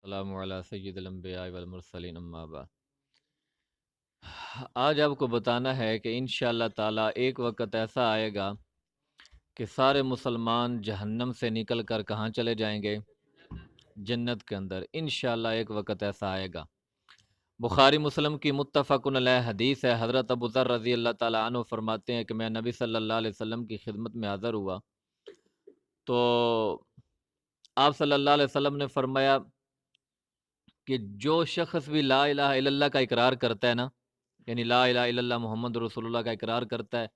السلام علی سید الانبیاء والمرسلین اما بعد۔ آج آپ کو بتانا ہے کہ انشاءاللہ تعالیٰ ایک وقت ایسا آئے گا کہ سارے مسلمان جہنم سے نکل کر کہاں چلے جائیں گے؟ جنت کے اندر۔ انشاءاللہ ایک وقت ایسا آئے گا۔ بخاری مسلم کی متفق علیہ حدیث ہے، حضرت ابو ذر رضی اللہ تعالیٰ عنہ فرماتے ہیں کہ میں نبی صلی اللہ علیہ وسلم کی خدمت میں حاضر ہوا تو آپ صلی اللہ علیہ وسلم نے فرمایا کہ جو شخص بھی لا الہ الا اللہ کا اقرار کرتا ہے نا، یعنی لا الہ الا اللہ محمد رسول اللہ کا اقرار کرتا ہے،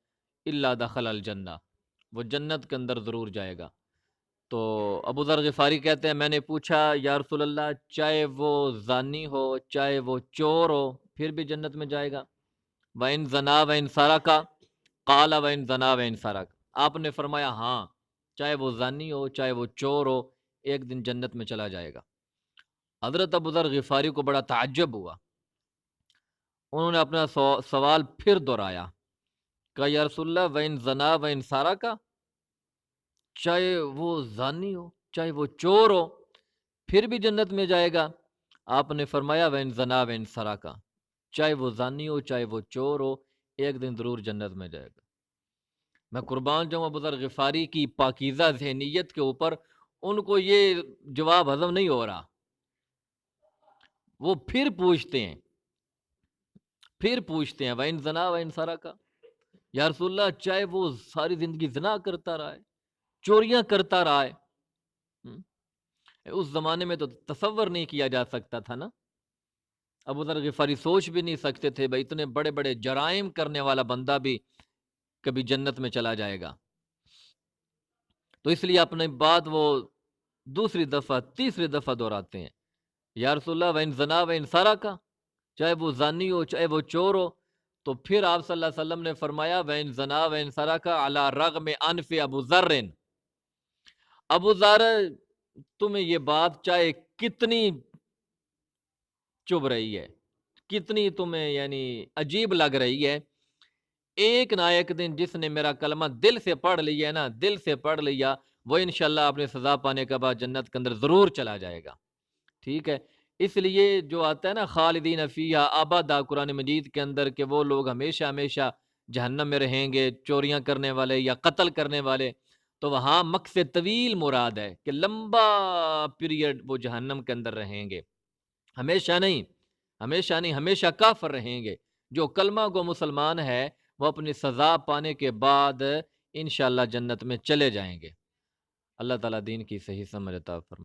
الا دخل الجنہ، وہ جنت کے اندر ضرور جائے گا۔ تو ابو ذر غفاری کہتے ہیں میں نے پوچھا یا رسول اللہ چاہے وہ زانی ہو چاہے وہ چور ہو پھر بھی جنت میں جائے گا؟ وَإِن زَنَا وَإِن سَرَقَ قَالَ وَإِن زَنَا وَإِن سَرَقَ، آپ نے فرمایا ہاں چاہے وہ زانی ہو چاہے وہ چور ہو ایک دن جنت میں چلا جائے گا۔ حضرت ابو ذر غفاری کو بڑا تعجب ہوا، انہوں نے اپنا سوال پھر دہرایا، کہا یا رسول اللہ وَإِن زَنَا وَإِن سَرَقَ، چاہے وہ زانی ہو چاہے وہ چور ہو پھر بھی جنت میں جائے گا؟ آپ نے فرمایا وَإِن زَنَا وَإِن سَرَقَ، چاہے وہ زانی ہو چاہے وہ چور ہو ایک دن ضرور جنت میں جائے گا۔ میں قربان جاؤں ابو ذر غفاری کی پاکیزہ ذہنیت کے اوپر، ان کو یہ جواب ہضم نہیں ہو رہا، وہ پھر پوچھتے ہیں وَإِن زَنَا وَإِن سَرَقَ، یا رسول اللہ چاہے وہ ساری زندگی زنا کرتا رہا ہے چوریاں کرتا رہا ہے، اس زمانے میں تو تصور نہیں کیا جا سکتا تھا نا، ابو ذر غفاری سوچ بھی نہیں سکتے تھے بھائی اتنے بڑے بڑے جرائم کرنے والا بندہ بھی کبھی جنت میں چلا جائے گا۔ تو اس لیے اپنی بات وہ دوسری دفعہ تیسری دفعہ دہراتے ہیں، یا رسول اللہ وَإِن زَنَا وَإِن سَرَقَ، چاہے وہ زانی ہو چاہے وہ چور ہو۔ تو پھر آپ صلی اللہ علیہ وسلم نے فرمایا وَإِن زَنَا وَإِن سَرَقَ عَلَى رَغْمِ أَنْفِ ابو ذر، ابو ذر تمہیں یہ بات چاہے کتنی چبھ رہی ہے کتنی تمہیں یعنی عجیب لگ رہی ہے، ایک نہ ایک دن جس نے میرا کلمہ دل سے پڑھ لیا ہے نا، دل سے پڑھ لیا، وہ انشاءاللہ اپنے سزا پانے کے بعد جنت کے اندر ضرور چلا جائے گا۔ ٹھیک ہے، اس لیے جو آتا ہے نا خالدین فیہا ابدا قرآن مجید کے اندر کہ وہ لوگ ہمیشہ ہمیشہ جہنم میں رہیں گے، چوریاں کرنے والے یا قتل کرنے والے، تو وہاں مکث طویل مراد ہے کہ لمبا پیریڈ وہ جہنم کے اندر رہیں گے، ہمیشہ نہیں ہمیشہ کافر رہیں گے۔ جو کلمہ گو مسلمان ہے وہ اپنی سزا پانے کے بعد انشاءاللہ جنت میں چلے جائیں گے۔ اللہ تعالیٰ دین کی صحیح سمجھ عطا فرمائے۔